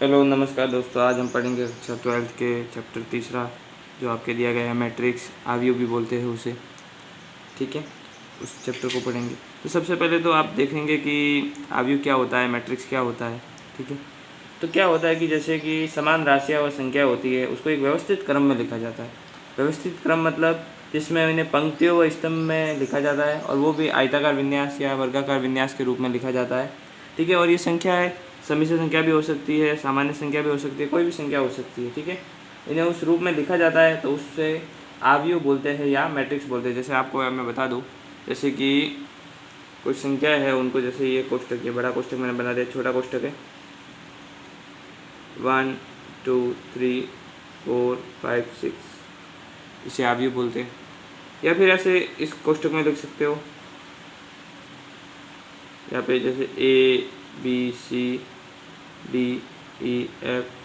Hello नमस्कार दोस्तों, आज हम पढ़ेंगे कक्षा 12th के चैप्टर तीसरा जो आपके दिया गया है मैट्रिक्स, आव्यूह भी बोलते हैं उसे। ठीक है, उस चैप्टर को पढ़ेंगे। तो सबसे पहले तो आप देखेंगे कि आव्यूह क्या होता है, मैट्रिक्स क्या होता है। ठीक है, तो क्या होता है कि जैसे कि समान राशियाँ व संख्या होती है, उसको एक व्यवस्थित क्रम में लिखा जाता है। व्यवस्थित क्रम मतलब जिसमें इन्हें पंक्तियों व स्तंभ में लिखा जाता है, और वो भी आयताकार विन्यास या वर्गाकार विन्यास के रूप में लिखा जाता है। ठीक है, और ये संख्या है, समिश्र संख्या भी हो सकती है, सामान्य संख्या भी हो सकती है, कोई भी संख्या हो सकती है। ठीक है, इन्हें उस रूप में लिखा जाता है, तो उससे आव्यूह बोलते हैं या मैट्रिक्स बोलते हैं। जैसे आपको मैं बता दूं, जैसे कि कुछ संख्या है, उनको जैसे ये कोष्टक, ये बड़ा कोष्टक मैंने बना दिया, छोटा कोष्टक है 1 2 3 4 5 6, इसे आव्यूह बोलते हैं। या फिर ऐसे इस कोष्टक में लिख सकते हो, यहाँ पे जैसे ABCDEF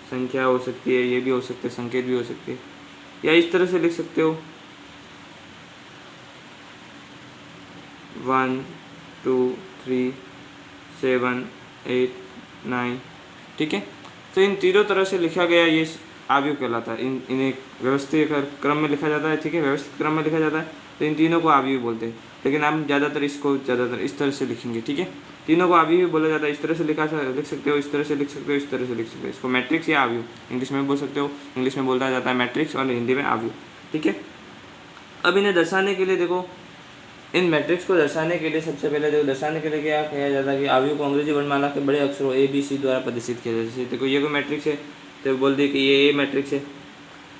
संख्या हो सकती है, ये भी हो सकते हैं, संकेत भी हो सकते हैं। या इस तरह से लिख सकते हो 1 2 3 7 8 9। ठीक है, तो इन तीनों तरह से लिखा गया ये आव्यूह कहलाता है। इन्हें व्यवस्थित क्रम में लिखा जाता है। ठीक है, व्यवस्थित क्रम में लिखा जाता है, तो इन तीनों को आव्यूह बोलते हैं। लेकिन हम ज़्यादातर इस तरह से लिखेंगे। ठीक है, तीनों को आव्यूह बोला जाता है। इस तरह से लिख सकते हो, इस तरह से लिख सकते हो, इस तरह से लिख सकते हो। इसको मैट्रिक्स या आव्यूह इंग्लिश में बोल सकते हो। इंग्लिश में बोला जाता है मैट्रिक्स और हिंदी में आव्यूह। ठीक है, अब इन्हें दर्शाने के लिए देखो, इन मैट्रिक्स को दर्शाने के लिए सबसे पहले देखो, दर्शाने के लिए क्या किया जाता है कि आव्यूह को अंग्रेजी वर्णमाला के बड़े अक्षरों ABC द्वारा प्रदर्शित किया जाता है। जैसे देखो, ये कोई मैट्रिक्स है तो बोल दिया कि ये A मैट्रिक्स है,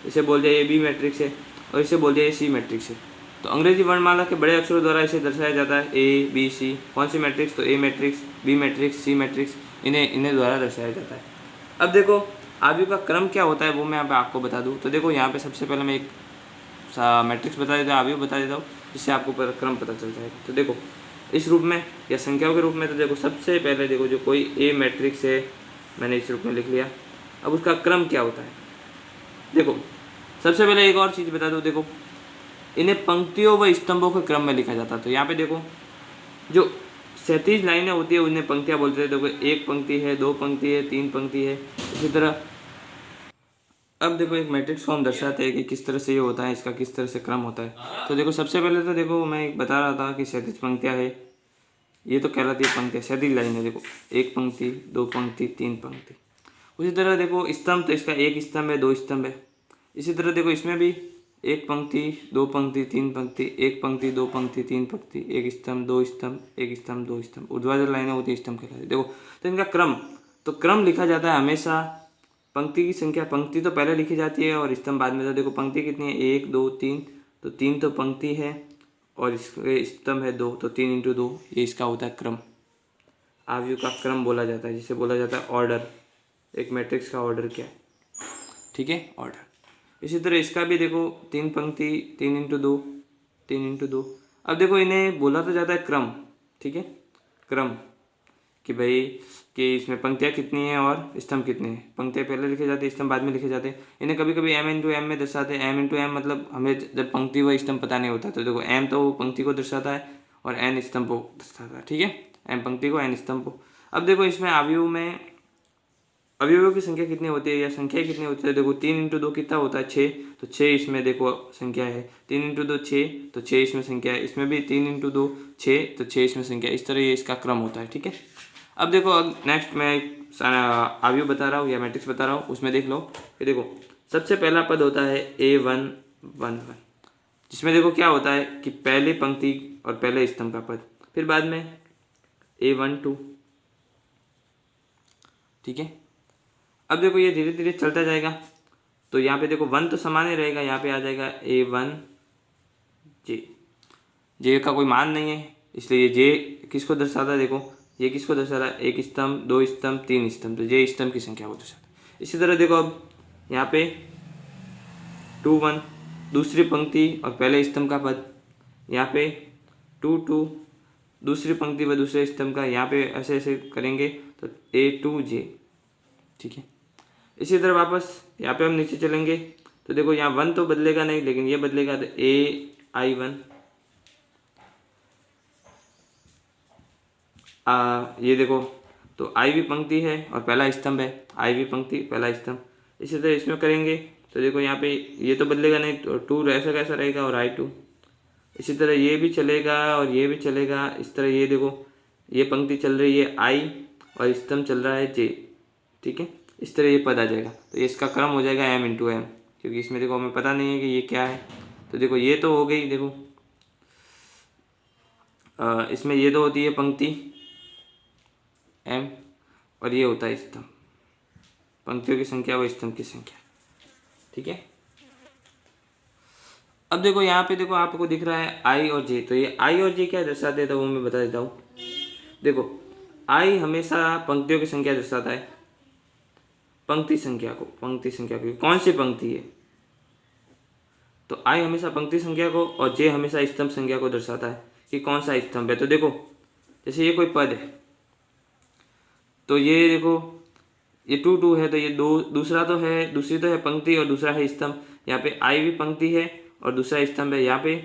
इसे बोल दिया ये B मैट्रिक्स है, और इसे बोल दिया ये C मैट्रिक्स है। तो अंग्रेजी वर्णमाला के बड़े अक्षरों द्वारा इसे दर्शाया जाता है ABC। कौन सी मैट्रिक्स? तो A matrix, B matrix, C matrix, इन्हें द्वारा दर्शाया जाता है। अब देखो आव्यूह का क्रम क्या होता है वो मैं आपको बता दूँ। तो देखो यहाँ पे सबसे पहले मैं एक मैट्रिक्स बता देता हूँ, आव्यूह बता देता हूँ, जिससे आपको क्रम पता चल जाएगा। तो देखो इस रूप में या संख्याओं के रूप में, तो देखो सबसे पहले देखो जो कोई A मैट्रिक्स है, मैंने इस रूप में लिख लिया। अब उसका क्रम क्या होता है, देखो सबसे पहले एक और चीज़ बता दो। देखो इन्हें पंक्तियों व स्तंभों के क्रम में लिखा जाता है। तो यहाँ पे देखो जो 37 लाइनें होती है उन्हें पंक्तियाँ बोलते हैं। देखो एक पंक्ति है, दो पंक्ति है, तीन पंक्ति है, इसी तरह। अब देखो एक मैट्रिक्स को हम दर्शाते हैं कि किस तरह से ये होता है, इसका किस तरह से क्रम होता है। तो देखो सबसे पहले तो देखो मैं एक बता रहा था कि 37 पंक्तियाँ है, ये तो कहलाती है पंक्तियाँ। 37 लाइन है, देखो एक पंक्ति, दो पंक्ति, तीन पंक्ति। उसी तरह देखो स्तंभ, तो इसका एक स्तंभ है, दो स्तंभ है। इसी तरह देखो इसमें भी एक पंक्ति, दो पंक्ति, तीन पंक्ति, एक पंक्ति, दो पंक्ति, तीन पंक्ति, एक स्तंभ, दो स्तंभ, एक स्तंभ, दो स्तंभ। ऊर्ध्वाधर लाइनें होती है स्तंभ कहलाती है। देखो तो इनका क्रम, तो क्रम लिखा जाता है हमेशा पंक्ति की संख्या, पंक्ति तो पहले लिखी जाती है और स्तंभ बाद में। तो देखो पंक्ति कितनी है, एक दो तीन, तो तीन तो पंक्ति है और इसके स्तंभ है दो, तो 3 × 2, ये इसका होता है क्रम। आव्यूह का क्रम बोला जाता है, जिसे बोला जाता है ऑर्डर। एक मैट्रिक्स का ऑर्डर क्या है, ठीक है, ऑर्डर। इसी तरह इसका भी देखो 3 पंक्ति, 3 × 2, 3 × 2। अब देखो इन्हें बोला तो जाता है क्रम, ठीक है, क्रम, कि भाई कि इसमें पंक्तियाँ कितनी हैं और स्तंभ कितने हैं। पंक्तियाँ पहले लिखे जाते हैं, स्तंभ बाद में लिखे जाते हैं। इन्हें कभी कभी m × m में दर्शाते हैं। m × m मतलब हमें जब पंक्ति व स्तंभ पता नहीं होता, तो देखो m तो पंक्ति को दर्शाता है और n स्तंभ को दर्शाता है। ठीक है, m पंक्ति को, n स्तंभ को। अब देखो इसमें आव्यूह में अवयवों की संख्या कितनी होती है या संख्या कितनी होती है। देखो 3 × 2 कितना होता है, 6, तो 6 इसमें देखो संख्या है। 3 × 2 6, तो 6 इसमें संख्या है। इसमें भी 3 × 2 6, तो 6 इसमें संख्या है। इस तरह ये इसका क्रम होता है। ठीक है, अब देखो नेक्स्ट मैं आव्यूह बता रहा हूँ या मैट्रिक्स बता रहा हूँ, उसमें देख लो कि देखो सबसे पहला पद होता है A1 1 1, जिसमें देखो क्या होता है कि पहले पंक्ति और पहले स्तंभ का पद, फिर बाद में A1 2। ठीक है, अब देखो ये धीरे धीरे चलता जाएगा, तो यहाँ पे देखो 1 तो समान ही रहेगा, यहाँ पे आ जाएगा A1 J। J का कोई मान नहीं है, इसलिए J किसको दर्शाता है, देखो ये किसको दर्शाता है, एक स्तंभ, दो स्तंभ, तीन स्तंभ, तो J स्तंभ की संख्या को दर्शाता है। इसी तरह देखो अब यहाँ पे 2 1 दूसरी पंक्ति और पहले स्तंभ का पद, यहाँ पे 2 2 दूसरी पंक्ति व दूसरे स्तंभ का, यहाँ पे ऐसे ऐसे करेंगे तो A2 J। ठीक है, इसी तरह वापस यहाँ पे हम नीचे चलेंगे, तो देखो यहाँ 1 तो बदलेगा नहीं, लेकिन ये बदलेगा, तो AI1 ये देखो तो आई भी पंक्ति है और पहला स्तंभ है, आई भी पंक्ति पहला स्तंभ। इसी तरह इसमें करेंगे तो देखो यहाँ पे ये तो बदलेगा नहीं, तो 2 ऐसा कैसा रहेगा और I2। इसी तरह ये भी चलेगा और ये भी चलेगा। इस तरह ये देखो ये पंक्ति चल रही है I और स्तंभ चल रहा है J, ठीक है। इस तरह ये पद आ जाएगा, तो ये इसका क्रम हो जाएगा M × M, क्योंकि इसमें देखो हमें पता नहीं है कि ये क्या है। तो देखो ये तो हो गई, देखो इसमें ये तो होती है पंक्ति M और ये होता है स्तंभ, पंक्तियों की संख्या व स्तंभ की संख्या, ठीक है। अब देखो यहाँ पे देखो आपको दिख रहा है I और J, तो ये I और J क्या दर्शाते हैं तो वो मैं बता देता हूँ। देखो I हमेशा पंक्तियों की संख्या दर्शाता है, पंक्ति संख्या को कौन सी पंक्ति है, तो I हमेशा पंक्ति संख्या को और J हमेशा स्तंभ संख्या को दर्शाता है कि कौन सा स्तंभ है। तो देखो जैसे ये कोई पद है, तो ये देखो ये 2 2 है, तो ये दूसरी तो है पंक्ति और दूसरा है स्तंभ। यहाँ पे I भी पंक्ति है और दूसरा स्तंभ है, यहाँ पे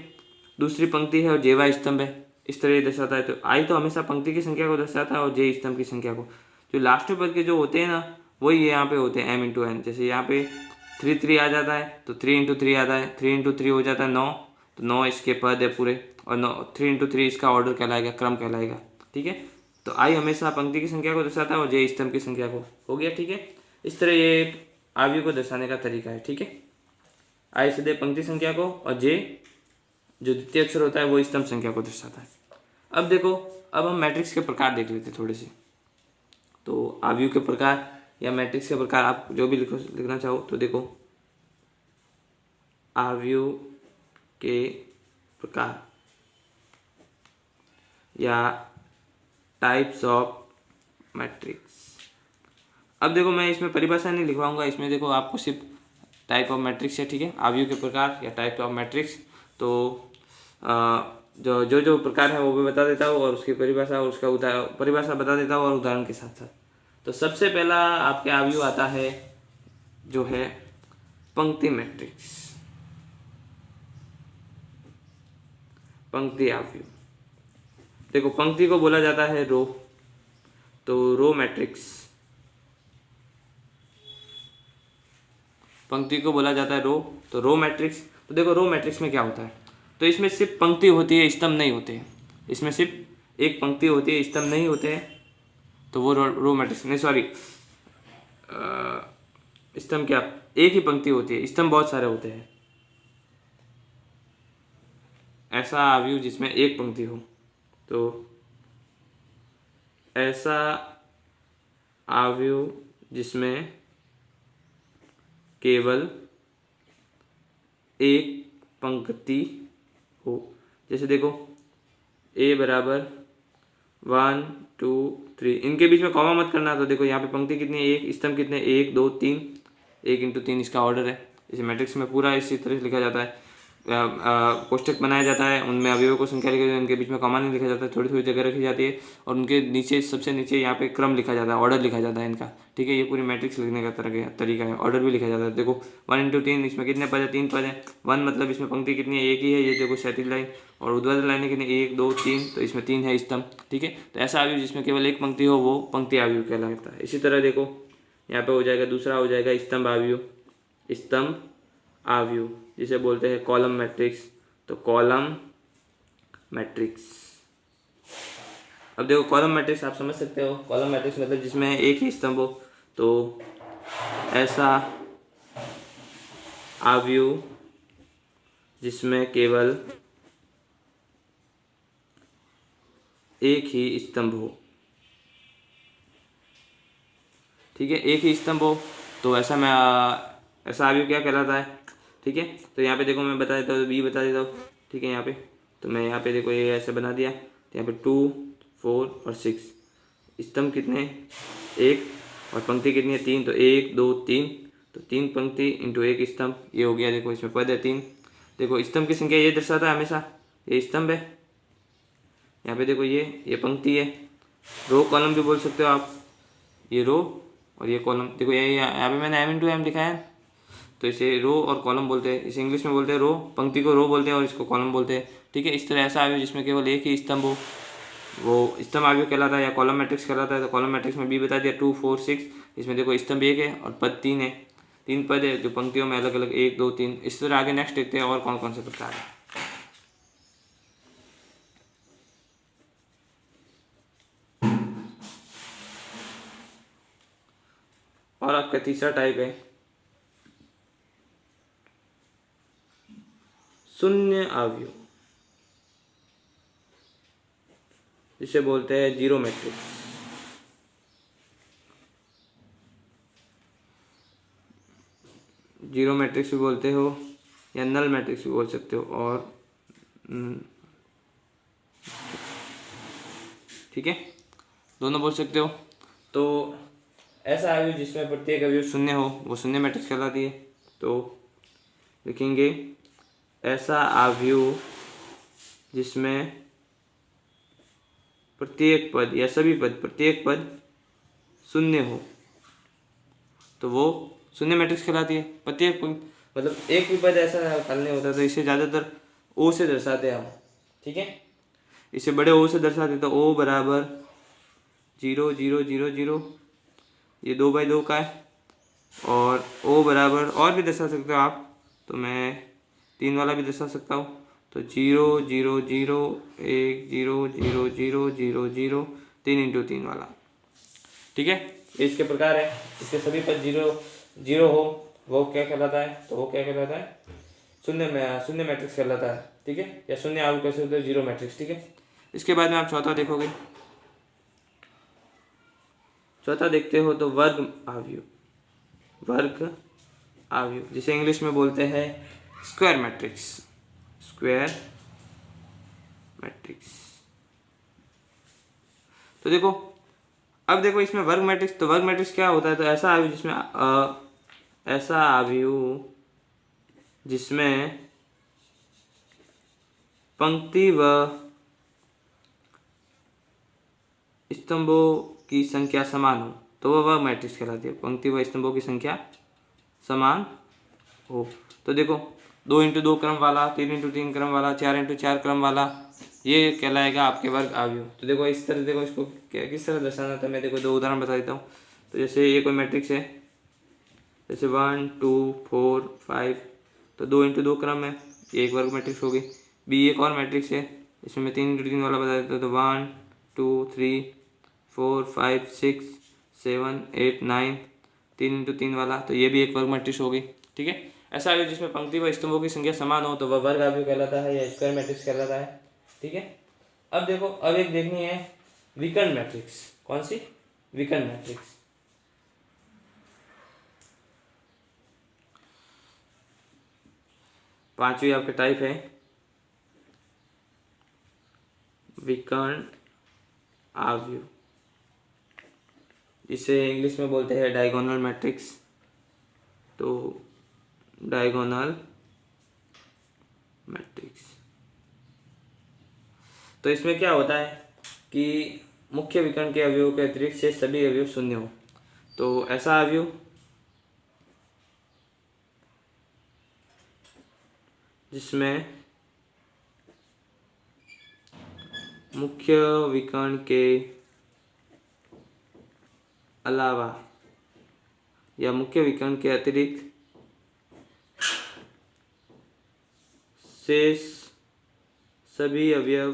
दूसरी पंक्ति है और J स्तंभ है। इस तरह ये दर्शाता है। तो I तो हमेशा पंक्ति की संख्या को दर्शाता है और J स्तंभ की संख्या को। जो लास्ट पद के जो होते हैं ना, वही यहाँ पे होते हैं M × N। जैसे यहाँ पे 3 3 आ जाता है तो 3 × 3 आता है, 3 × 3 हो जाता है 9, तो 9 इसके पद है पूरे, और 3 × 3 इसका ऑर्डर कहलाएगा, क्रम कहलाएगा, ठीक है। तो I हमेशा पंक्ति की संख्या को दर्शाता है और J स्तंभ की संख्या को। हो गया, ठीक है। इस तरह ये आव्यूह को दर्शाने का तरीका है, ठीक है। I सदैव पंक्ति संख्या को और J जो द्वितीय अक्षर होता है वो स्तंभ संख्या को दर्शाता है। अब देखो, अब हम मैट्रिक्स के प्रकार देख लेते हैं थोड़े से। तो आव्यूह के प्रकार या मैट्रिक्स के प्रकार आप जो भी लिखना चाहो, तो देखो आव्यूह के प्रकार या टाइप्स ऑफ मैट्रिक्स। अब देखो मैं इसमें परिभाषा नहीं लिखवाऊंगा, इसमें देखो आपको सिर्फ टाइप ऑफ मैट्रिक्स है, ठीक है। आव्यूह के प्रकार या टाइप ऑफ मैट्रिक्स, तो जो प्रकार है वो भी बता देता हूँ और उसकी परिभाषा और उसका परिभाषा बता देता हूँ और उदाहरण के साथ साथ। तो सबसे पहला आपके आव्यूह आता है जो है पंक्ति मैट्रिक्स, पंक्ति आव्यूह। देखो पंक्ति को बोला जाता है रो, तो रो मैट्रिक्स, पंक्ति को बोला जाता है रो, तो रो मैट्रिक्स। तो देखो रो मैट्रिक्स में क्या होता है, तो इसमें सिर्फ पंक्ति होती है, स्तंभ नहीं होते हैं। इसमें सिर्फ एक पंक्ति होती है, स्तंभ नहीं होते हैं, तो वो रो मैट्रिक्स नहीं, सॉरी स्तंभ क्या, एक ही पंक्ति होती है, स्तंभ बहुत सारे होते हैं। ऐसा आव्यूह जिसमें एक पंक्ति हो, तो ऐसा आव्यूह जिसमें केवल एक पंक्ति हो। जैसे देखो A बराबर 1 2 3, इनके बीच में कॉमा मत करना। तो देखो यहाँ पे पंक्ति कितनी है, एक, स्तंभ कितने, 1 2 3, 1 × 3 इसका ऑर्डर है। इसे मैट्रिक्स में पूरा इसी तरह से लिखा जाता है, कोष्ठक बनाया जाता है, उनमें अवयवों को संख्या लिखी जाती है, उनके बीच में कॉमा नहीं लिखा जाता है, थोड़ी थोड़ी जगह रखी जाती है, और उनके नीचे सबसे नीचे यहाँ पे क्रम लिखा जाता है, ऑर्डर लिखा जाता है इनका, ठीक है। ये पूरी मैट्रिक्स लिखने का तरीका है, ऑर्डर भी लिखा जाता है। देखो 1 × 3, इसमें कितने पद है, 3 पद है। 1 मतलब इसमें पंक्ति कितनी है, एक ही है, ये देखो क्षैतिज लाइन, और ऊर्ध्वाधर लाइन कितनी, 1 2 3, तो इसमें 3 है स्तंभ, ठीक है। तो ऐसा आव्यूह जिसमें केवल एक पंक्ति हो वो पंक्ति आव्यूह कहलाता है। इसी तरह देखो यहाँ पे हो जाएगा, दूसरा हो जाएगा स्तंभ आव्यूह, स्तंभ आव्यूह जिसे बोलते हैं कॉलम मैट्रिक्स, तो कॉलम मैट्रिक्स। अब देखो कॉलम मैट्रिक्स आप समझ सकते हो, कॉलम मैट्रिक्स मतलब जिसमें एक ही स्तंभ हो, तो ऐसा आव्यूह जिसमें केवल एक ही स्तंभ हो, ठीक है, एक ही स्तंभ हो, तो ऐसा आव्यूह क्या कहलाता है, ठीक है। तो यहाँ पे देखो मैं बता देता हूँ, बी बता देता हूँ, ठीक है। यहाँ पे तो मैं यहाँ पे देखो ये ऐसे बना दिया, तो यहाँ पे 2 4 और 6, स्तंभ कितने, 1, और पंक्ति कितनी है, 3, तो 1 2 3, तो 3 पंक्ति इंटू 1 स्तंभ, ये हो गया। देखो इसमें पद है 3, देखो स्तंभ की संख्या ये दर्शाता है हमेशा, ये स्तंभ है, यहाँ पे देखो ये पंक्ति है, रो कॉलम भी बोल सकते हो आप, ये रो और ये कॉलम। देखो ये यहाँ पे मैंने M × M लिखा है, तो इसे रो और कॉलम बोलते हैं, इसे इंग्लिश में बोलते हैं रो, पंक्ति को रो बोलते हैं और इसको कॉलम बोलते हैं, ठीक है। इस तरह ऐसा आव्यूह जिसमें केवल एक ही स्तंभ हो, वो स्तंभ अवयव कहलाता है या कॉलम मैट्रिक्स कहलाता है। तो कॉलम मैट्रिक्स में बी बता दिया 2 4 6। इसमें देखो स्तंभ 1 है और पद 3 है, 3 पद है जो पंक्तियों में अलग अलग 1 2 3। इस तरह आगे नेक्स्ट देखते हैं और कौन कौन से प्रकार है। और आपका तीसरा टाइप है शून्य अवयव, जिसे बोलते हैं जीरो मैट्रिक्स। जीरो मैट्रिक्स भी बोलते हो या नल मैट्रिक्स भी बोल सकते हो। और ठीक है, दोनों बोल सकते हो। तो ऐसा अवयव जिसमें प्रत्येक अवयव शून्य हो वो शून्य मैट्रिक्स कहलाती है। तो लिखेंगे ऐसा अवयव जिसमें प्रत्येक पद या सभी पद प्रत्येक पद शून्य हो तो वो शून्य मैट्रिक्स कहलाती है। प्रत्येक पद मतलब एक भी पद ऐसा हल नहीं होता, तो इसे ज़्यादातर ओ से दर्शाते हैं हम। ठीक है, इसे बड़े ओ से दर्शाते तो ओ बराबर 0 0 0 0, ये 2/2 का है। और ओ बराबर और भी दर्शा सकते हो आप, तो मैं 3 वाला भी दर्शा सकता हूँ। तो 0 0 0 1 0 0 0 0 0 3 × 3 वाला। ठीक है, इसके प्रकार है। इसके सभी पद 0 0 हो वो क्या कहलाता है? तो वो क्या कहलाता है? शून्य मैट्रिक्स कहलाता है। ठीक है, या शून्य अवयव कैसे होते हैं? Zero matrix. ठीक है, इसके बाद में आप चौथा देखोगे। चौथा देखते हो तो वर्ग अवयव, वर्ग अवयव जिसे इंग्लिश में बोलते हैं स्क्वायर मैट्रिक्स। Square matrix. तो देखो, अब देखो इसमें वर्ग मैट्रिक्स, तो वर्ग मैट्रिक्स क्या होता है? तो ऐसा अवयव जिसमें ऐसा अवयव जिसमें पंक्ति व स्तंभों की संख्या समान हो तो वह वर्ग मैट्रिक्स कहलाती है। पंक्ति व स्तंभों की संख्या समान हो तो देखो 2 × 2 क्रम वाला, 3 × 3 क्रम वाला, 4 × 4 क्रम वाला, ये कहलाएगा आपके वर्ग अवयव। तो देखो इस तरह, देखो इसको किस तरह दर्शाना था, मैं देखो 2 उदाहरण बता देता हूँ। तो जैसे ये कोई मैट्रिक्स है, जैसे 1 2 4 5, तो 2 × 2 क्रम है, ये एक वर्ग मैट्रिक्स होगी। बी एक और मैट्रिक्स है, इसमें मैं 3 × 3 वाला बता देता हूँ। तो 1 2 3 4 5 6 7 8 9, 3 × 3 वाला, तो ये भी एक वर्ग मैट्रिक्स होगी। ठीक है, ऐसा अवयव जिसमें पंक्ति व स्तंभों की संख्या समान हो तो वह वर्ग अवयव कहलाता है या स्क्वायर मैट्रिक्स कहलाता है। ठीक है, अब देखो, अब एक देखनी है विकर्ण मैट्रिक्स। कौन सी? विकर्ण मैट्रिक्स। पांचवी आपके टाइप है विकर्ण अवयव, जिसे इंग्लिश में बोलते हैं डायगोनल मैट्रिक्स। तो डायगोनल मैट्रिक्स, तो इसमें क्या होता है कि मुख्य विकर्ण के अवयवों के अतिरिक्त से सभी अवयव शून्य हो। तो ऐसा अवयव जिसमें मुख्य विकर्ण के अलावा या मुख्य विकर्ण के अतिरिक्त शेष सभी अवयव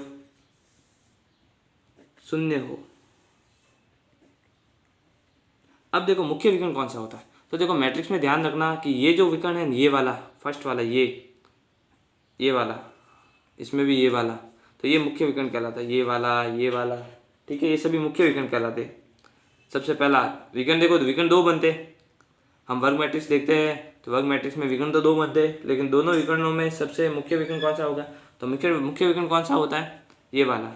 शून्य हो। अब देखो मुख्य विकर्ण कौन सा होता है? तो देखो मैट्रिक्स में ध्यान रखना कि ये जो विकर्ण है, ये वाला फर्स्ट वाला, ये वाला, इसमें भी ये वाला, तो ये मुख्य विकर्ण कहलाता है। ये वाला, ठीक है, ये सभी मुख्य विकर्ण कहलाते हैं। सबसे पहला विकर्ण देखो, तो विकर्ण 2 बनते हैं। हम वर्ग मैट्रिक्स देखते हैं तो वर्ग मैट्रिक्स में विकर्ण तो 2 बनते हैं, लेकिन दोनों विकर्णों में सबसे मुख्य विकर्ण कौन सा होगा? तो मुख्य विकर्ण कौन सा होता है? ये वाला।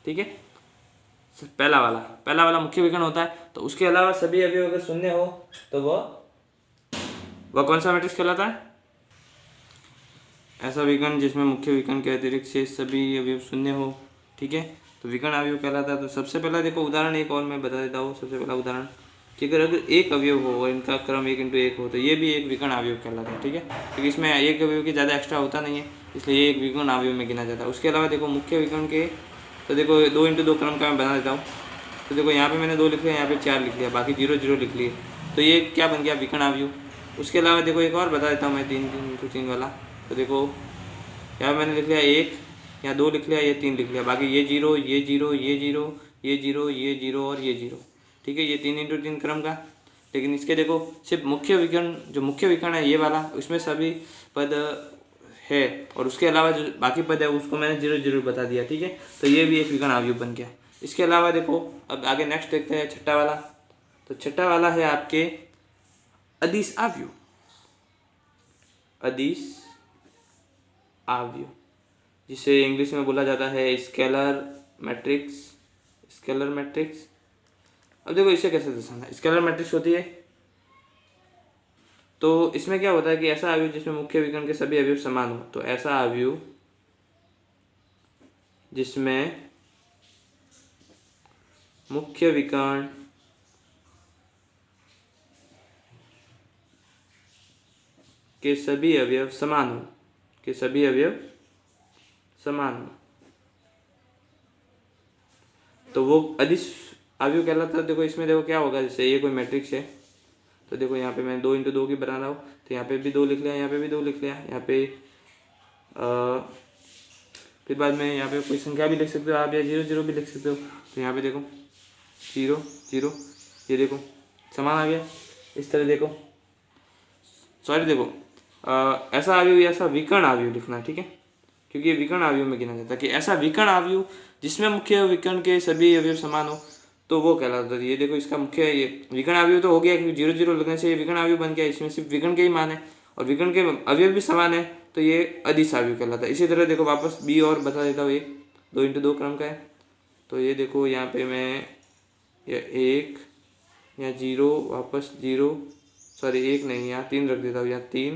ठीक है, पहला वाला मुख्य विकर्ण होता है। तो उसके अलावा सभी अवयव अगर शून्य हो तो वह कौन सा मैट्रिक्स कहलाता है? ऐसा विकर्ण जिसमें मुख्य विकर्ण के अतिरिक्त से सभी अवयव शून्य हो। ठीक है, तो विकर्ण अवयव कहलाता है। तो सबसे पहला देखो उदाहरण एक और मैं बता देता हूँ। सबसे पहला उदाहरण कि अगर एक अवयव हो और इनका क्रम 1 × 1 हो तो ये भी एक विकर्ण अवयव कहलाता है। ठीक है, क्योंकि इसमें एक अवयव की ज़्यादा एक्स्ट्रा होता नहीं है, इसलिए ये एक विकर्ण अवयव में गिना जाता है। उसके अलावा देखो मुख्य विकर्ण के तो देखो 2 × 2 क्रम का मैं बना देता हूँ। तो देखो यहाँ पे मैंने 2 लिख लिया, यहाँ पे 4 लिख लिया, बाकी 0 0 लिख लिए। तो ये क्या बन गया, विकर्ण अवयव। उसके अलावा देखो एक और बता देता हूँ मैं 3 वाला। तो देखो यहाँ मैंने लिख लिया 1, यहाँ 2 लिख लिया, ये 3 लिख लिया, बाकी ये 0 ये 0 ये 0 ये 0 ये 0 और ये 0। ठीक है, ये 3 × 3 क्रम का। लेकिन इसके देखो सिर्फ मुख्य विकर्ण, जो मुख्य विकर्ण है ये वाला, उसमें सभी पद है और उसके अलावा जो बाकी पद है उसको मैंने 0 0 बता दिया। ठीक है, तो ये भी एक विकर्ण अवयव बन गया। इसके अलावा देखो अब आगे नेक्स्ट देखते हैं छठा वाला। तो छठा वाला है आपके अदिश अवयव। अदिश अवयव जिसे इंग्लिश में बोला जाता है स्केलर मैट्रिक्स। स्केलर मैट्रिक्स, अब देखो इसे कैसे दर्शाना है। स्केलर मैट्रिक्स होती है तो इसमें क्या होता है कि ऐसा अवयव जिसमें मुख्य विकर्ण के सभी अवयव समान हो। तो ऐसा अवयव जिसमें मुख्य विकर्ण के सभी अवयव समान हो, के सभी अवयव समान हो, तो वो अदिश अवयव कहलाता है। देखो इसमें देखो क्या होगा, जैसे ये कोई मैट्रिक्स है तो देखो यहाँ पे मैं 2 × 2 की बना रहा हूँ, तो यहाँ पे भी 2 लिख लिया, यहाँ पे भी 2 लिख लिया, यहाँ पे फिर बाद में यहाँ पे कोई संख्या भी लिख सकते हो आप, या 0 0 भी लिख सकते हो। तो यहाँ पे देखो 0 0, ये देखो समान आ गया। इस तरह देखो, सॉरी देखो ऐसा अवयव या ऐसा विकर्ण अवयव लिखना है। ठीक है, क्योंकि ये विकर्ण अवयव में गिना जाता है कि ऐसा विकर्ण अवयव जिसमें मुख्य विकर्ण के सभी अवयव समान हो, तो वो कहलाता है। ये देखो इसका मुख्य ये विकर्ण अवयव तो हो गया, क्योंकि 0 0 लगने से ये विकर्ण अवयव बन गया। इसमें सिर्फ विकर्ण के ही मान है और विकर्ण के अवयव भी समान है, तो ये अदिश अवयव कहलाता है। इसी तरह देखो वापस बी और बता देता हूँ, एक 2 × 2 क्रम का है। तो ये देखो यहाँ पे मैं या 1 या 0 वापस 0, सॉरी 1 नहीं, यहाँ 3 रख देता हूँ, यहाँ 3,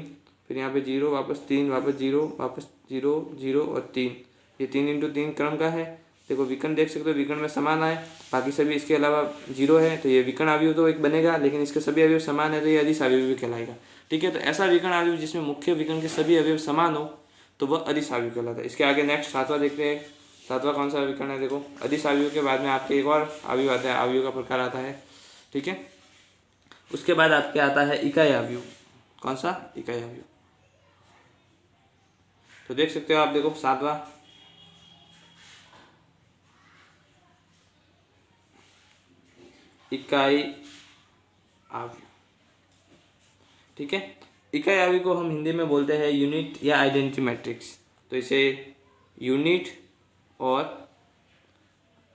फिर यहाँ पे 0 वापस 3 वापस 0 वापस 0 0 और 3, ये 3 × 3 क्रम का है। देखो विकर्ण देख सकते हो, विकर्ण में समान आए, बाकी सभी इसके अलावा 0 है, तो ये विकर्ण अवयव तो एक बनेगा, लेकिन इसके सभी अवयव समान है तो ये अदिश अवयव भी कहलाएगा। ठीक है, तो ऐसा विकर्ण अवयव जिसमें मुख्य विकर्ण के सभी अवयव समान हो तो वह अदिश अवयव कहलाता है। इसके आगे नेक्स्ट 7वां देखते हैं। 7वां कौन सा विकर्ण है, देखो अदिश अवयव के बाद में आपके एक और अवयव आता है, अवयव का प्रकार आता है। ठीक है, उसके बाद आपके आता है इकाई अवयव। कौन सा, इकाई अवयव। तो देख सकते हो आप, देखो 7वां इकाई अवयव। ठीक है, इकाई अवयव को हम हिंदी में बोलते हैं यूनिट या आइडेंटिटी मैट्रिक्स। तो इसे यूनिट और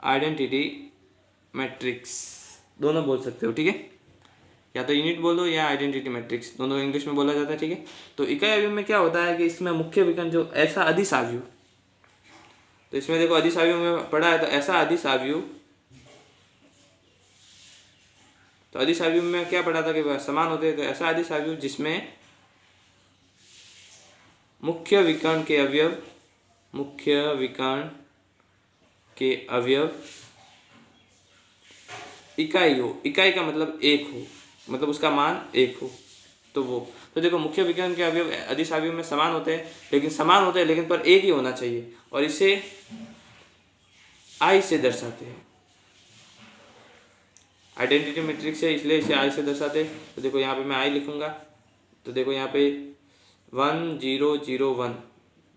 आइडेंटिटी मैट्रिक्स दोनों बोल सकते हो। ठीक है, या तो यूनिट बोलो या आइडेंटिटी मैट्रिक्स, दोनों इंग्लिश में बोला जाता है। ठीक है, तो इकाई अवयव में क्या होता है कि इसमें मुख्य विकर्ण जो ऐसा अदिश अवयव, तो इसमें देखो अदिश अवयव में पढ़ा है, तो ऐसा अदिश अवयव, तो अदिश अवयव में क्या पढ़ा था कि वह समान होते हैं। तो ऐसा अदिश अवयव जिसमें मुख्य विकर्ण के अवयव, मुख्य विकर्ण के अवयव इकाई हो, इकाई का मतलब एक हो, मतलब उसका मान 1 हो, तो वो, तो देखो मुख्य विकर्ण के अवयव अदिश अवयव में समान होते हैं, लेकिन पर एक ही होना चाहिए, और इसे आई से दर्शाते हैं। आइडेंटिटी मैट्रिक्स है इसलिए इसे आई से दर्शाते हैं। तो देखो यहाँ पे मैं आई लिखूंगा, तो देखो यहाँ पे 1 0 0 1,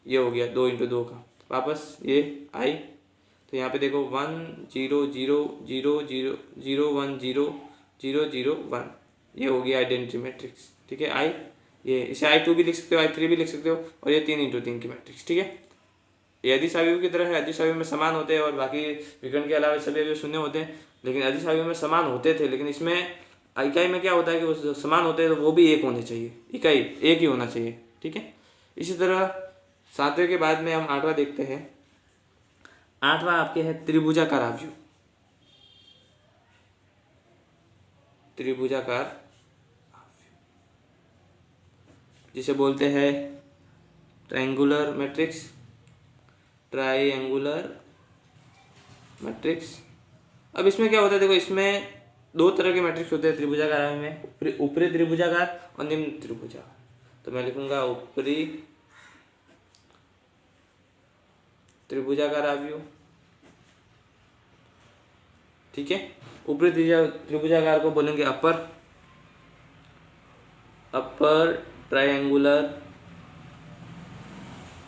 ये हो गया 2 × 2 का, वापस ये आई, तो यहाँ पे देखो 1 0 0 0 0 0 1 0 0 0 1, ये हो गया आइडेंटिटी मैट्रिक्स। ठीक है, आई, ये इसे I2 भी लिख सकते हो, I3 भी लिख सकते हो, और ये 3 × 3 की मैट्रिक्स। ठीक है, ये अदिश अवयव की तरह है, अदिश अवयव में समान होते हैं और बाकी विकर्ण के अलावा सभी अवयव शून्य होते हैं, लेकिन अदिश अवयव में समान होते थे, लेकिन इसमें इकाई में क्या होता है कि वो समान होते हैं तो वो भी एक होने चाहिए, इकाई एक ही होना चाहिए। ठीक है, इसी तरह 7वें के बाद में हम 8वां देखते हैं। 8वां आपके है त्रिभुजाकार अवयव। त्रिभुजाकार जिसे बोलते हैं ट्रायंगुलर मैट्रिक्स, ट्रायंगुलर मैट्रिक्स। अब इसमें क्या होता है, देखो इसमें 2 तरह के मैट्रिक्स होते हैं त्रिभुजाकार अवयव में, ऊपरी त्रिभुजाकार और निम्न त्रिभुजाकार। तो मैं लिखूंगा ऊपरी त्रिभुजाकार अवयव ठीक है। ऊपरी त्रिभुजाकार को बोलेंगे अपर ट्रायंगुलर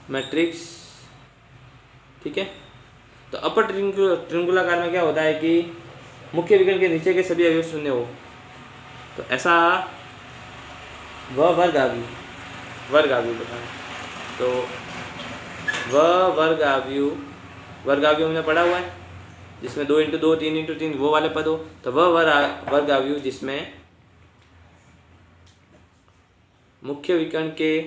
मैट्रिक्स, ठीक है। तो अपर त्रिभुजाकार में क्या होता है कि मुख्य विकर्ण के नीचे के सभी अवयव शून्य हो, तो ऐसा वह वर्ग आव्यूह बताएं। तो वह वर्ग आव्यूह हमने पढ़ा हुआ है जिसमें 2 × 2 3 × 3 वो वाले पद हो, तो वह वर्ग आव्यूह जिसमें मुख्य विकर्ण के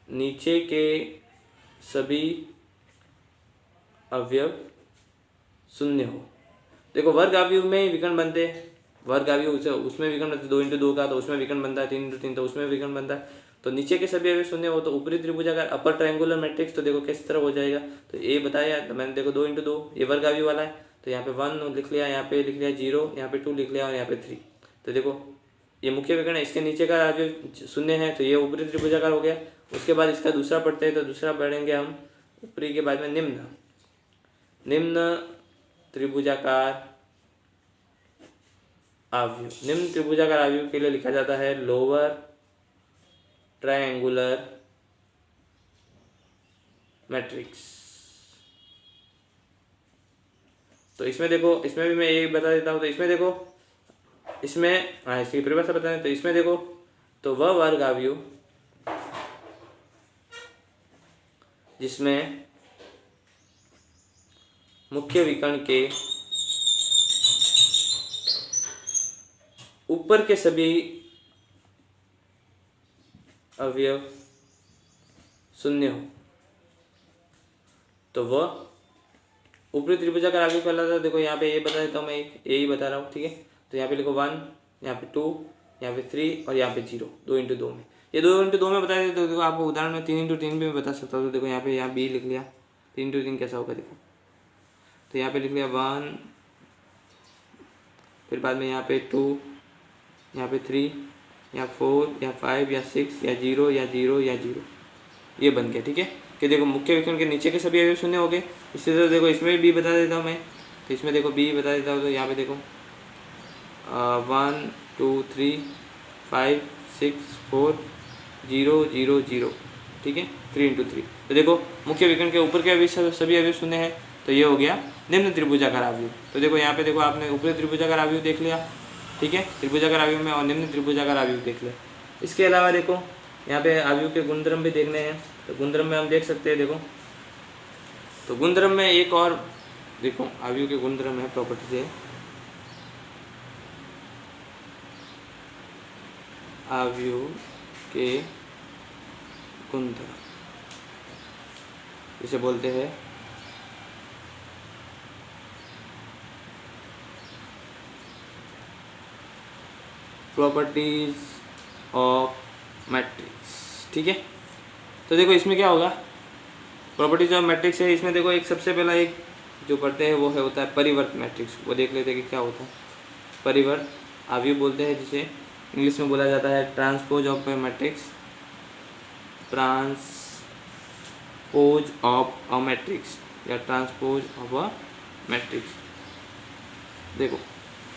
नीचे के सभी अवयव शून्य हो। देखो वर्ग आव्यूह में ही विकर्ण बनते हैं, वर्ग आव्यूह उसमें विकर्ण बनते 2 × 2 का, तो उसमें विकर्ण बनता है, 3 × 3 तो उसमें विकर्ण बनता है। तो नीचे के सभी अवयव शून्य हो तो ऊपरी त्रिभुजाकार अपर ट्रायंगुलर मैट्रिक्स, तो देखो किस तरह हो जाएगा। तो ये बताया, तो मैंने देखो 2 × 2 ये वर्ग आव्यूह वाला है, तो यहाँ पे 1 लिख लिया, यहाँ पे लिख लिया 0, यहाँ पे 2 लिख लिया और यहाँ पे 3। तो देखो ये मुख्य विकर्ण है, इसके नीचे का अवयव शून्य है, तो ये ऊपरी त्रिभुजाकार हो गया। उसके बाद इसका दूसरा पढ़ते हैं, तो दूसरा पढ़ेंगे हम ऊपरी के बाद में निम्न त्रिभुजाकार आव्यूह। निम्न त्रिभुजाकार आव्यूह के लिए लिखा जाता है लोअर ट्रायंगुलर मैट्रिक्स। तो इसमें देखो, इसमें भी मैं ये बता देता हूँ। तो इसमें देखो, इसमें इसकी परिभाषा बता दें। तो इसमें देखो, तो वह वर्ग आव्यूह जिसमें मुख्य विकर्ण के ऊपर के सभी अवयव शून्य हो, तो वह ऊपरी त्रिभुजाकार आव्यूह कहलाता है। देखो यहाँ पे ये बता देता हूँ, मैं यही बता रहा हूँ, ठीक है। तो यहाँ पे लिखो 1, यहाँ पे 2, यहाँ पे 3 और यहाँ पे 0, 2 × 2 में। ये 2 × 2 में बता देते, तो देखो आपको उदाहरण में 3 × 3 भी मैं बता सकता हूँ। तो देखो यहाँ पे यहाँ बी लिख लिया, 3 × 3 कैसा होगा देखो। तो यहाँ पे लिख लिया 1, फिर बाद में यहाँ पे 2, यहाँ पे 3, या 4 या 5 या 6 या 0 या 0 या 0, ये बन गया, ठीक है। कि देखो मुख्य विकर्ण के नीचे के सभी अवयव शून्य हो गए। इसी तरह देखो इसमें भी बता देता हूँ मैं। तो इसमें देखो बी बता देता हूँ। तो यहाँ पे देखो 1 2 3 5 6 4 0 0 0, ठीक है, 3 × 3। तो देखो मुख्य विकर्ण के ऊपर के अवयव सभी अवयव शून्य है, तो ये हो गया निम्न त्रिभुजाकार आव्यूह। तो देखो यहाँ पे देखो आपने ऊपरी त्रिभुजाकार आव्यूह देख लिया, ठीक है, त्रिभुजाकार आव्यूह में, और निम्न त्रिभुजाकार आव्यूह देख लिया। इसके अलावा देखो यहाँ पे आव्यूह के गुणधर्म भी देखने हैं। तो गुणधर्म में हम देख सकते हैं, देखो तो गुणधर्म में एक और देखो आव्यूह के गुणधर्म है, प्रॉपर्टीज है। आव्यूह के गुणधर्म इसे बोलते हैं प्रॉपर्टीज ऑफ मैट्रिक्स, ठीक है। तो देखो इसमें क्या होगा, प्रॉपर्टीज ऑफ मैट्रिक्स है। इसमें देखो एक सबसे पहला एक जो पढ़ते हैं वो है होता है परिवर्त मैट्रिक्स। वो देख लेते हैं कि क्या होता है परिवर्त आव्यूह बोलते हैं, जिसे इंग्लिश में बोला जाता है transpose of A matrix, transpose of a matrix या ट्रांसपोज ऑफ अ मैट्रिक्स। देखो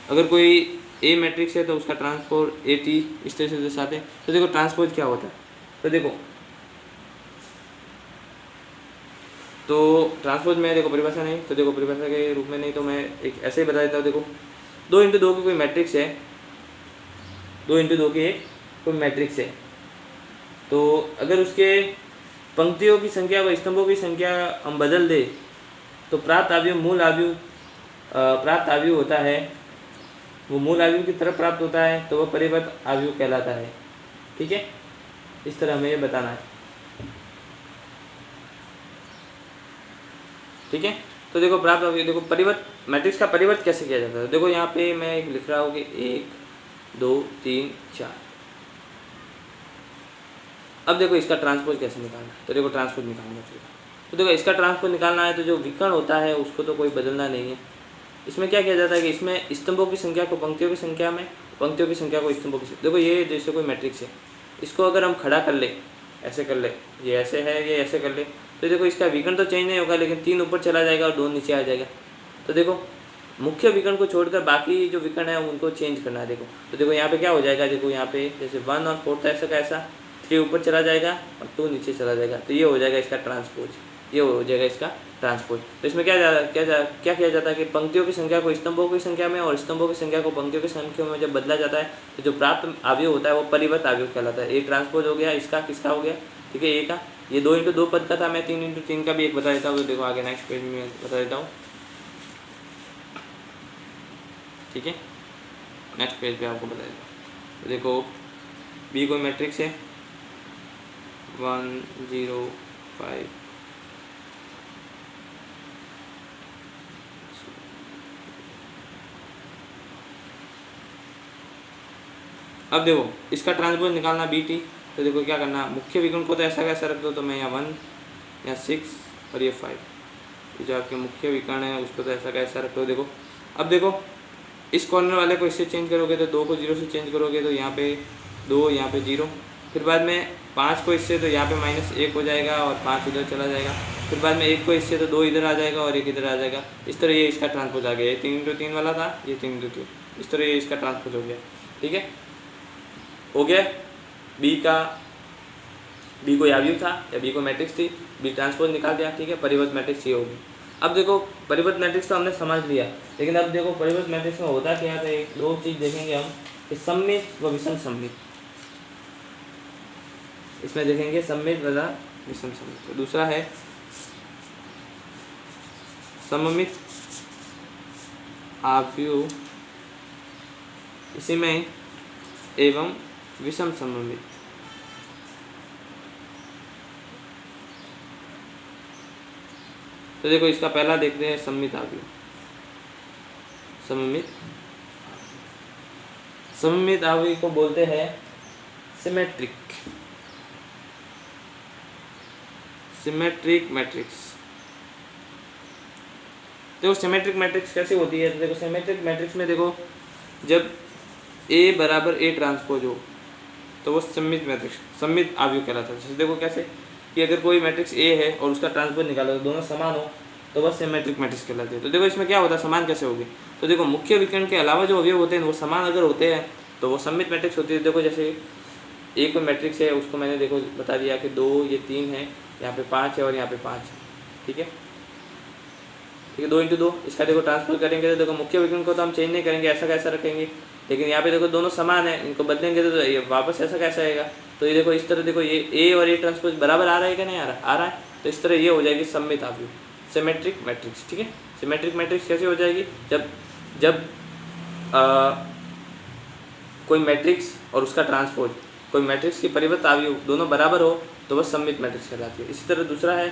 अगर कोई ए मैट्रिक्स है तो उसका ट्रांसपोज ए टी इस तरह से दर्शाते हैं। तो देखो ट्रांसपोज क्या होता है, तो देखो तो ट्रांसपोज में देखो परिभाषा नहीं, तो देखो परिभाषा के रूप में नहीं, तो मैं एक ऐसे ही बता देता हूँ। देखो 2 × 2 की कोई मैट्रिक्स है, 2 × 2 की एक कोई मैट्रिक्स है, तो अगर उसके पंक्तियों की संख्या व स्तंभों की संख्या हम बदल दे तो प्राप्त आव्यूह होता है, वो मूल आव्यूह की तरफ प्राप्त होता है, तो वह परिवर्त आव्यूह कहलाता है, ठीक है। इस तरह हमें ये बताना है, ठीक है। तो देखो प्राप्त आव्यूह, देखो परिवर्त मैट्रिक्स का परिवर्त कैसे किया जाता है। देखो यहाँ पे मैं एक लिख रहा हूँ कि 1 2 3 4। अब देखो इसका ट्रांसपोज कैसे निकालना है, तो देखो ट्रांसपोज निकालना चाहिए। तो देखो इसका ट्रांसपोज निकालना है, तो जो विकर्ण होता है उसको तो कोई बदलना नहीं है। इसमें क्या किया जाता है कि इसमें स्तंभों की संख्या को पंक्तियों की संख्या में, पंक्तियों की संख्या को स्तंभों की संख्या। देखो ये जैसे कोई मैट्रिक्स है, इसको अगर हम खड़ा कर ले, ऐसे कर ले, ये ऐसे है, ये ऐसे कर ले, तो देखो इसका विकर्ण तो चेंज नहीं होगा, लेकिन 3 ऊपर चला जाएगा और 2 नीचे आ जाएगा। तो देखो मुख्य विकर्ण को छोड़कर बाकी जो विकर्ण है उनको चेंज करना है। देखो तो देखो यहाँ पे क्या हो जाएगा, देखो यहाँ पे जैसे 1 और 4 था ऐसा का ऐसा, 3 ऊपर चला जाएगा और 2 नीचे चला जाएगा, तो ये हो जाएगा इसका ट्रांसपोज, ये हो जाएगा इसका ट्रांसपोज। तो इसमें क्या किया जाता है कि पंक्तियों की संख्या को स्तंभों की संख्या में और स्तंभों की संख्या को पंक्तियों की संख्या में जब बदला जाता है तो जो प्राप्त अवयव होता है वो परिवर्त अवयव कहलाता है। एक ट्रांसपोज हो गया, इसका किसका हो गया, ठीक है, ए का। ये 2x2 पद का था, मैं 3x3 का भी एक बता देता हूँ। तो देखो आगे नेक्स्ट पेज में बता देता हूँ, ठीक है, नेक्स्ट पेज पे आपको बता देता हूँ। तो देखो बी कोई मैट्रिक्स है 1 0 5, अब देखो इसका ट्रांसपोज निकालना बी टी। तो देखो क्या करना, मुख्य विकर्ण को तो ऐसा कैसा रख दो, तो मैं यहाँ 1 या 6 और ये 5, जो आपके मुख्य विकर्ण है उसको तो ऐसा कैसा रख दो। देखो अब देखो इस कॉर्नर वाले को इससे चेंज करोगे तो 2 को 0 से चेंज करोगे तो यहाँ पे 2, यहाँ पे 0, फिर बाद में 5 को इससे तो यहाँ पे -1 हो जाएगा और 5 इधर चला जाएगा, फिर बाद में 1 को इससे तो 2 इधर आ जाएगा और 1 इधर आ जाएगा। इस तरह ये इसका ट्रांसपोज आ गया। ये 3x3 वाला था, ये 3x3, इस तरह ये इसका ट्रांसपोज हो गया, ठीक है, हो गया। बी कोई अवयव था या बी को मैट्रिक्स थी, बी ट्रांसपोज निकाल दिया, ठीक है, परिवर्त मैट्रिक्स ये होगी। अब देखो परिवर्त मैट्रिक्स तो हमने समझ लिया, लेकिन अब देखो परिवर्त मैट्रिक्स में होता क्या था, एक 2 चीज़ देखेंगे हम कि सममित व विषम सममित। इसमें देखेंगे सममित तथा विषम सममित। तो दूसरा है सममित अवयव, इसी में एवं विषम सममित। तो देखो इसका पहला देखते हैं सममित अवयव। सममित अवयव को बोलते हैं सिमेट्रिक मैट्रिक्स। देखो सिमेट्रिक मैट्रिक्स कैसी होती है, तो देखो सिमेट्रिक मैट्रिक्स में देखो जब A बराबर A ट्रांसपोज हो तो वो सममित अवयव कहलाता है। जैसे देखो कैसे कि अगर कोई मैट्रिक्स A है और उसका ट्रांसपोज निकालो तो दोनों समान हो तो वह सिमेट्रिक मैट्रिक्स कहलाती है। तो देखो इसमें क्या होता है, समान कैसे होगी, तो देखो मुख्य विकर्ण के अलावा जो अवयव होते हैं वो समान अगर होते हैं तो वो सममित मैट्रिक्स होती है। देखो जैसे A कोई मैट्रिक्स है, उसको मैंने देखो बता दिया कि 2 ये 3 है, यहाँ पे 5 है और यहाँ पे 5 है, ठीक है, 2x2। इसका देखो ट्रांसफर करेंगे तो देखो मुख्य विकर्ण को तो हम चेंज नहीं करेंगे, ऐसा कैसा रखेंगे, लेकिन यहाँ पे देखो दोनों समान है, इनको बदलेंगे तो ये वापस ऐसा कैसा आएगा। तो ये देखो इस तरह देखो ये A और A ट्रांसपोज बराबर आ रहा है कि नहीं आ रहा है। तो इस तरह ये हो जाएगी सममित अवयव, सिमेट्रिक मैट्रिक्स, ठीक है। सिमेट्रिक मैट्रिक्स कैसे हो जाएगी, जब कोई मैट्रिक्स और उसका ट्रांसपोज, कोई मैट्रिक्स की परिवर्त अवयव दोनों बराबर हो तो वह सममित मैट्रिक्स कहलाती है। इसी तरह दूसरा है,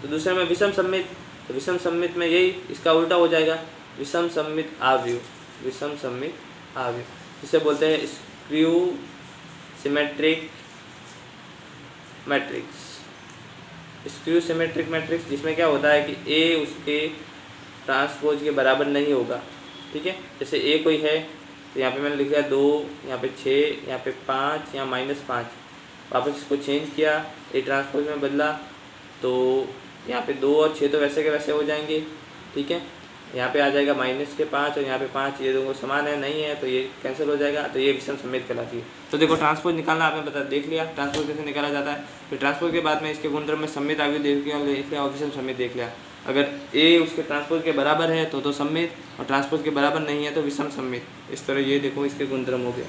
तो दूसरे में विषम सममित। तो विषम सममित में यही इसका उल्टा हो जाएगा, विषम सममित अवयव, जिसे बोलते हैं skew symmetric matrix. Skew symmetric matrix जिसमें क्या होता है कि A उसके ट्रांसपोज के बराबर नहीं होगा, ठीक है। जैसे A कोई है तो यहाँ पे मैंने लिखा 2, यहाँ पे 6, यहाँ पे 5, यहाँ -5, वापस इसको चेंज किया, A ट्रांसपोज में बदला तो यहाँ पे 2 और 6 तो वैसे के वैसे हो जाएंगे, ठीक है। यहाँ पे आ जाएगा -5 और यहाँ पे 5, ये दोनों समान है नहीं है तो ये कैंसिल हो जाएगा, तो ये विषम सममित कहलाती है। तो देखो ट्रांसपोज निकालना आपने देख लिया, ट्रांसपोज कैसे निकाला जाता है। फिर ट्रांसपोज के बाद में इसके गुणधर्म में सममित अवयव देख लिया और विषम सममित देख लिया। अगर A उसके ट्रांसपोज के बराबर है तो सममित, और ट्रांसपोज के बराबर नहीं है तो विषम सममित। इस तरह ये देखो इसके गुणधर्म हो गया।